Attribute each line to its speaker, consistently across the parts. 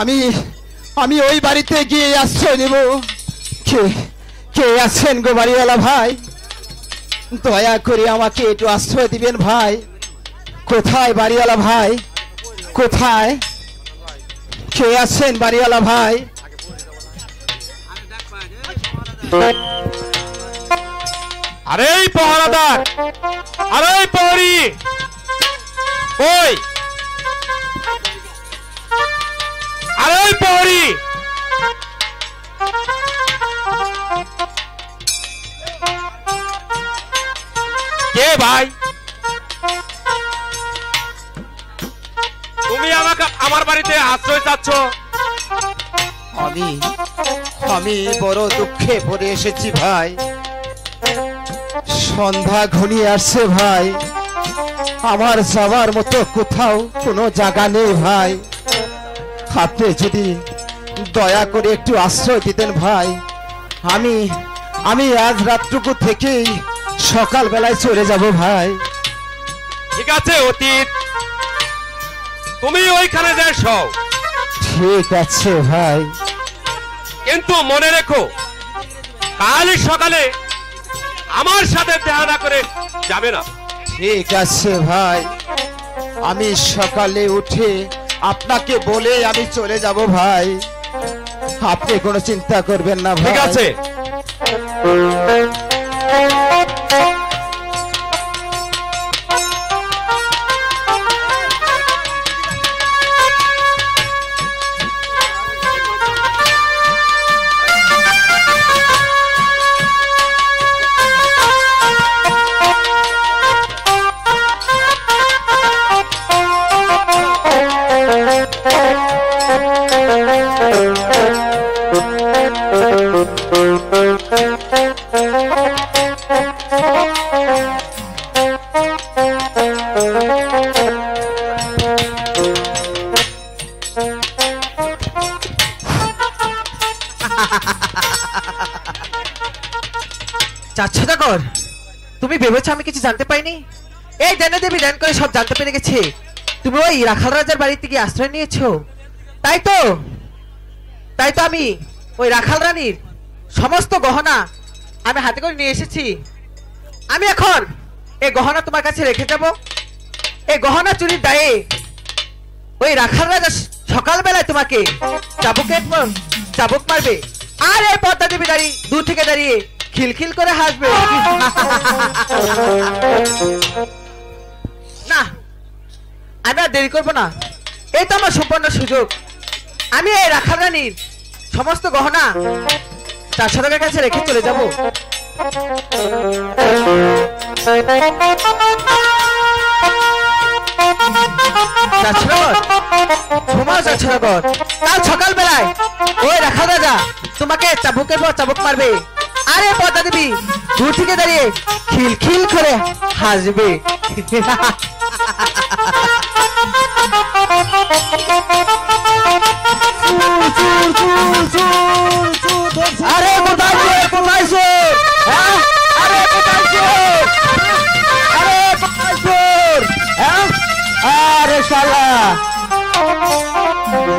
Speaker 1: আমি আমি ওই বাড়িতে গিয়ে আশ্রয় নেব। কে কে আছেন গো বাড়িওয়ালা ভাই? দয়া করে আমাকে একটু আশ্রয় দিবেন ভাই। কোথায় বাড়িওয়ালা ভাই? কোথায়? কে আছেন বাড়িওয়ালা ভাই?
Speaker 2: আরে পহরাদার, আরে পহরি, ওই আরে পহরি, কে ভাই? তুমি আমাকে আমার বাড়িতে আশ্রয় চাচ্ছ?
Speaker 1: আমি আমি বড় দুঃখে পড়ে এসেছি ভাই। সন্ধ্যা ঘনিয়ে আসছে ভাই। আমার যাওয়ার মতো কোথাও কোনো জায়গা নেই ভাই। আপনি যদি দয়া করে একটু আশ্রয় দিতেন ভাই। আমি আমি আজ রাতটুকু থেকেই সকাল বেলায় চলে যাব ভাই।
Speaker 2: ঠিক আছে অতীত, তুমি ওইখানে যাও।
Speaker 1: ঠিক আছে ভাই,
Speaker 2: কিন্তু মনে রেখো কাল সকালে আমার সাথে দেখা না করে যাবে না।
Speaker 1: ঠিক আছে ভাই, আমি সকালে উঠে আপনাকে বলে আমি চলে যাব ভাই। আপনি কোনো চিন্তা করবেন না ভাই।
Speaker 2: ঠিক আছে।
Speaker 3: চাচ্ছাদাগর, তুমি ভেবেছো আমি কিছু জানতে পাইনি? এই দেনে দেবী দেন করে সব জানতে পেরে গেছে। তুমি ওই রাখাল রাজার বাড়িতে গিয়ে আশ্রয় নিয়েছো, তাই তো? আমি ওই রাখাল রানীর সমস্ত গহনা আমি হাতে করে নিয়ে এসেছি। আমি এখন এই গহনা তোমার কাছে রেখে যাব। এই গহনা চুরির দায়ে ওই রাখাল রাজা সকালবেলায় তোমাকে চাবুক মারবে, আর এই পদ্মা দেবী দূর থেকে দাঁড়িয়ে খিলখিল করে হাসবে। না, আমি আর দেরি করবো না। এই তো আমার সুবর্ণ সুযোগ। আমি এই রাখাল রানীর সমস্ত গহনা তার সদকের কাছে রেখে চলে যাব। কাল সকাল বেলায় ওই রাখাল রাজা তোমাকে চাবুকের পর চাবুক মারবে, আরে পদ্মা দেবী দূর থেকে দাঁড়িয়ে খিলখিল করে হাসবে।
Speaker 1: আরে কোথায় আরে শালা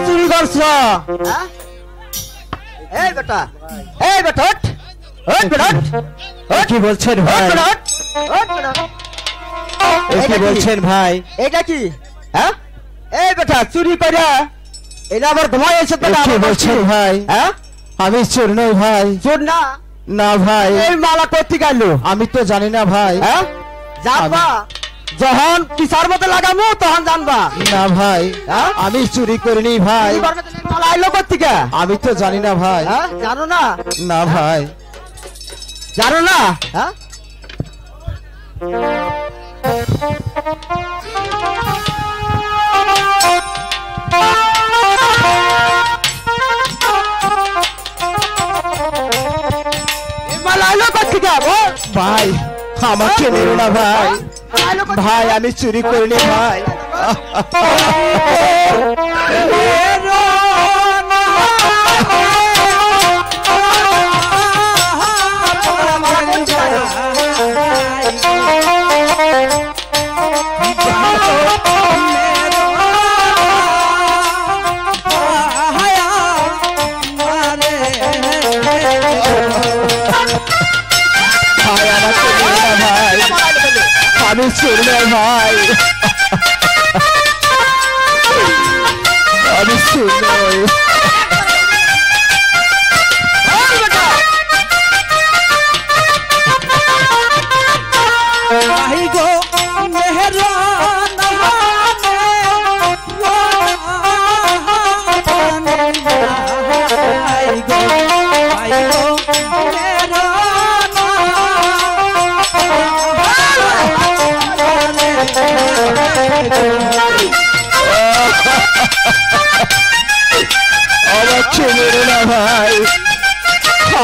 Speaker 1: চুরি করছো?
Speaker 3: এই বেটা
Speaker 1: কি বলছেন ভাই? কি বলছেন ভাই?
Speaker 3: এটা কি? হ্যাঁ, এই বেটা চুরি করে এটা আবার ঘুমাই এসে
Speaker 1: কি বলছেন ভাই?
Speaker 3: হ্যাঁ,
Speaker 1: আমি চোর নই ভাই।
Speaker 3: চোর না?
Speaker 1: না ভাই।
Speaker 3: এই মালা করতে গেল
Speaker 1: আমি তো জানি না ভাই।
Speaker 3: হ্যাঁ, জানবা যখন পিছার মতো লাগামো তখন জানবা।
Speaker 1: না ভাই, আমি চুরি করিনি ভাই।
Speaker 3: মালা আইলো করতে গে?
Speaker 1: আমি তো জানি না ভাই।
Speaker 3: জানো না?
Speaker 1: না ভাই,
Speaker 3: জানো না? হ্যাঁ, মালা আইলো করতে গে?
Speaker 1: ভাই আমাকে মেরো না ভাই। ভাই আমি চুরি করিনি ভাই। আমি শুনলে ভাই, আমি শুনলে।
Speaker 4: ভাই গো মেহরান ভাই গো
Speaker 1: আমার ছেলের না ভাই,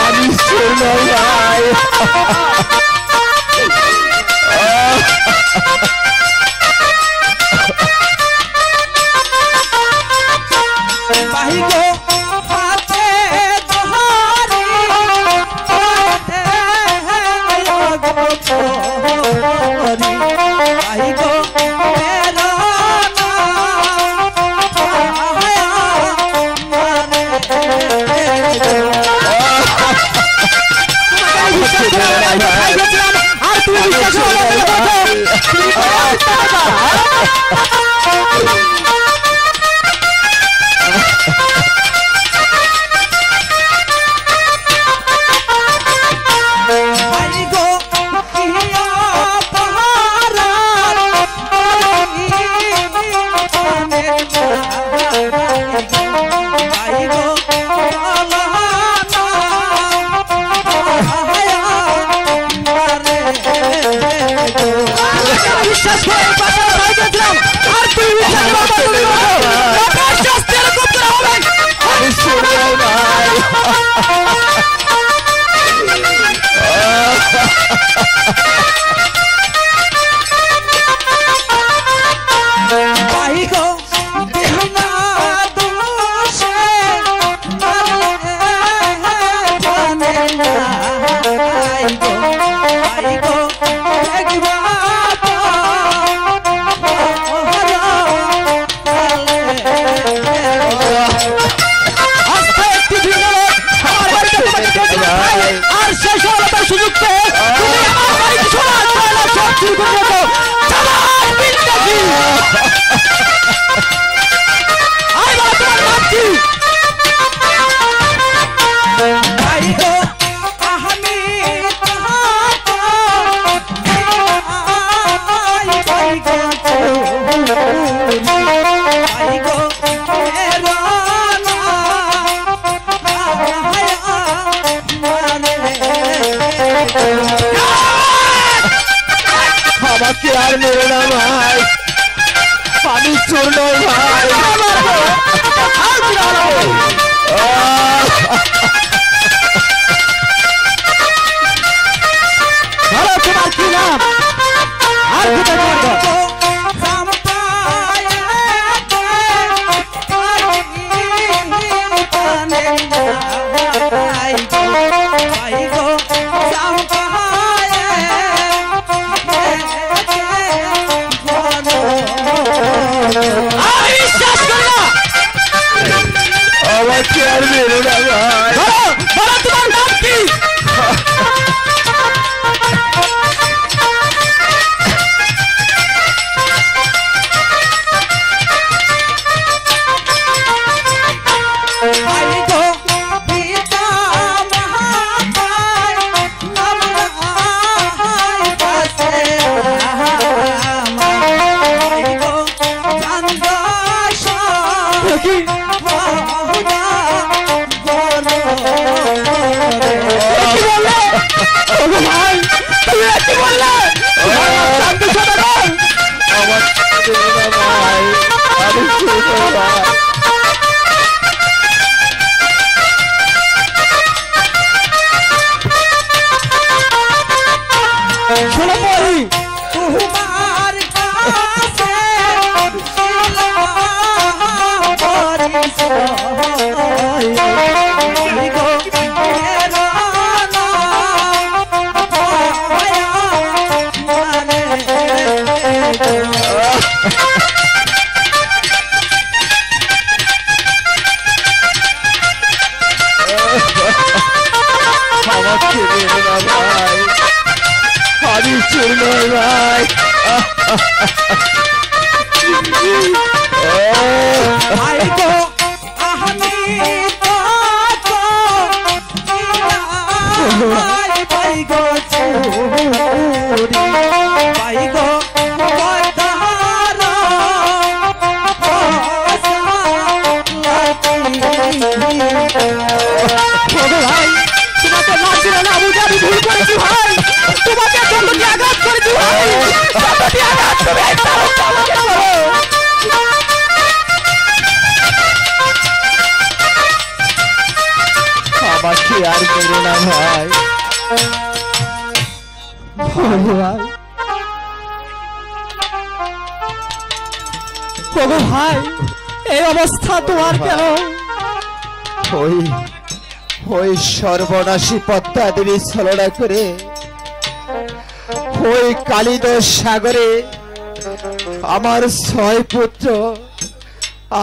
Speaker 1: আমি শুনলে ভাই।
Speaker 4: ভাই গো হাতে ধরি ভাই গো আর তুই বিশ্বাস ভাই গো কিয়া পাহারা ভাই গো বিশ্বাস করে আর তুই
Speaker 1: আমি শুনলে ভাই।
Speaker 4: ভাই গো দেহনা দোষে ভাই গো একবার আর শেষ হলো তার সুযোগ পেয়ে তুমি আমার বাড়িতে ছোড়া চলা সব শুরু করে দিয়েছো। চালাই বিন্দাসি আই বাবা তোমার নাম কি? ভাই গো আমি তাহাকে ভাই গো ভাই গো মেরা
Speaker 1: আমাকে আর মেরে না ভাই, আমি শুনলে ভাই।
Speaker 4: ভালো তোমার কি নাম আর কোথায়
Speaker 1: আমাকে আর মেরে না ভাই।
Speaker 4: তোমার নাম কি? ভাই গো পিতা মহাকায় নমরাই পাশে ভাই গো চন্দ্রশা কি বললে ওগো ভাই তুমি কি বললে? চন্দ্রশা ভাই
Speaker 1: আমার মেরে না ভাই, আমি শুনলে ভাই।
Speaker 4: শোনো বলি তোমার কাছে
Speaker 1: আমাকে মেরে না ভাই, আমি শুনলে ভাই।
Speaker 4: ভাই গো আমি তো ভাই গো চুরি ভাই গো ভাই তোমাকে মারছি না বুঝে আমি ভুল করেছি ভাই তোমাকে কতটি আঘাত করেছি ভাই কতটি আঘাত তুমি
Speaker 1: আমাকে আর মেরো না ভাই।
Speaker 4: ভাই প্রভু ভাই এই অবস্থা তোমার কেন?
Speaker 1: ওই ওই সর্বনাশী পদ্মা দেবী ছলনা করে ওই কালিদোষ সাগরে আমার 6 পুত্র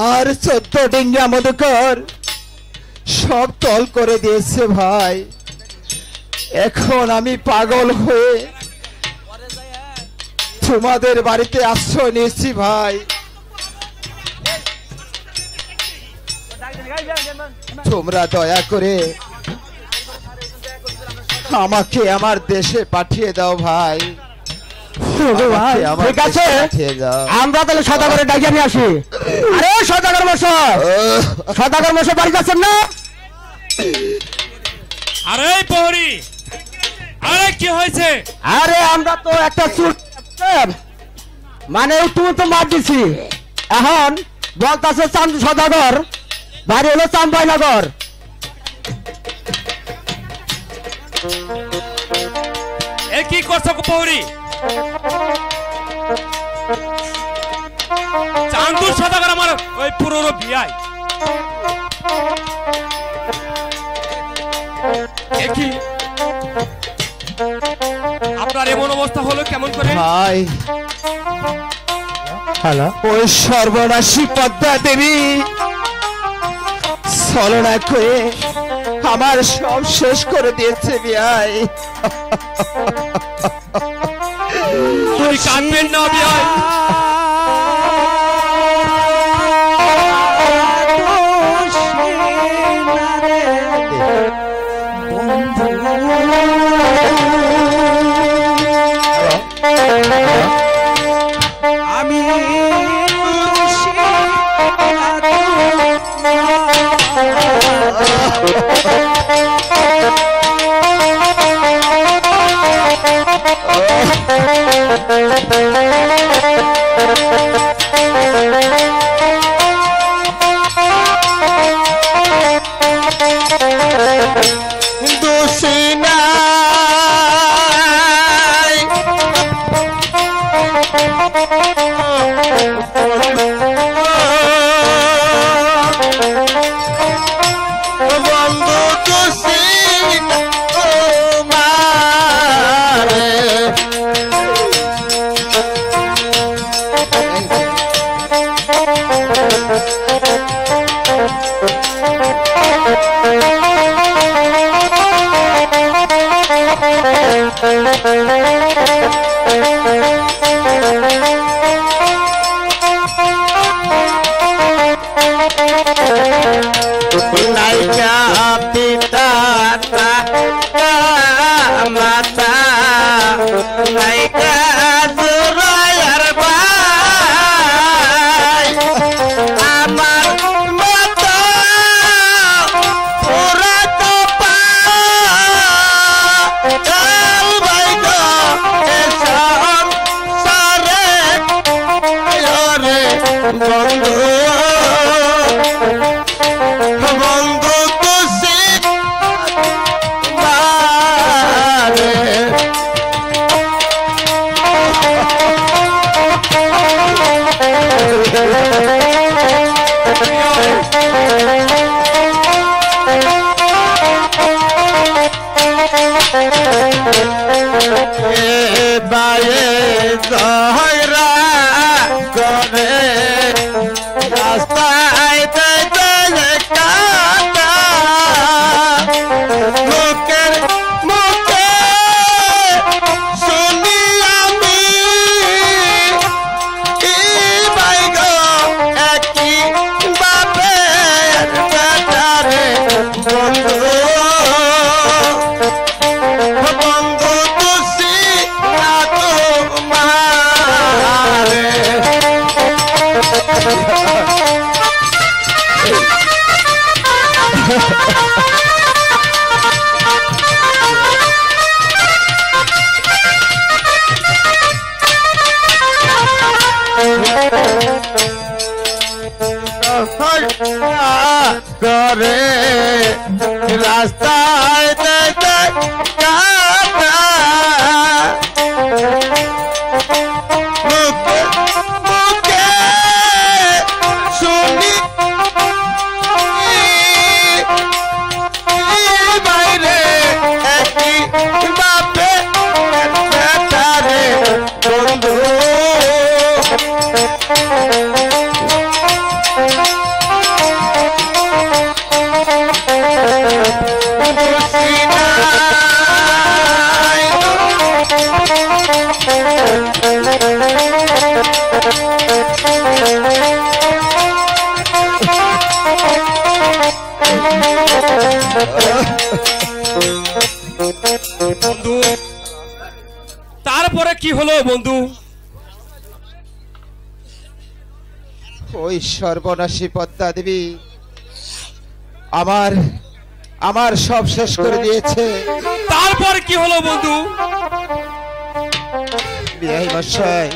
Speaker 1: আর 14 ডিঙ্গা মধুকর সব তল করে দিয়েছে ভাই। এখন আমি পাগল হয়ে তোমাদের বাড়িতে আশ্রয় নিয়েছি ভাই। তোমরা দয়া করে আমাকে আমার দেশে পাঠিয়ে দাও ভাই।
Speaker 4: ভাই
Speaker 1: আমার
Speaker 4: ঠিক আছে
Speaker 1: দেশে পাঠিয়ে দাও।
Speaker 4: আমরা তাহলে সদাগরে ডাকিয়ে নিয়ে আসি। আরে সদাগর মশাই, সদাগর মশাই বাড়ি যাচ্ছেন না?
Speaker 2: আরে প্রহরী, আরে কি হয়েছে?
Speaker 4: আরে আমরা তো একটা চুর মানে তুমি তো মার দিছি, এখন বলতাছে চান্দু সদাগর বাড়ি হলো চাম্পাইনগর।
Speaker 2: এ কি করছো প্রহরী? চান্দুর সদাগর আমার ওই পুরোর বিয়াই। এ কি আপনার এমন অবস্থা হলো কেমন করে?
Speaker 1: ভাই
Speaker 4: হ্যালো
Speaker 1: ওই সর্বনাশী পদ্মা দেবী ছলনা করে আমার সব শেষ করে দিয়েছে বিয়াই।
Speaker 2: আপনি কাঁদবেন না বিয়াই।
Speaker 4: আমি
Speaker 1: করে রাস্তায় শুনি বাইরে একই বাপে তারে বন্ধু
Speaker 2: বন্ধু তারপরে কি হলো বন্ধু?
Speaker 1: ওই সর্বনাশী পদ্মা দেবী আমার আমার সব শেষ করে দিয়েছে।
Speaker 2: তারপর কি হলো বন্ধু?
Speaker 1: বিআই মশাই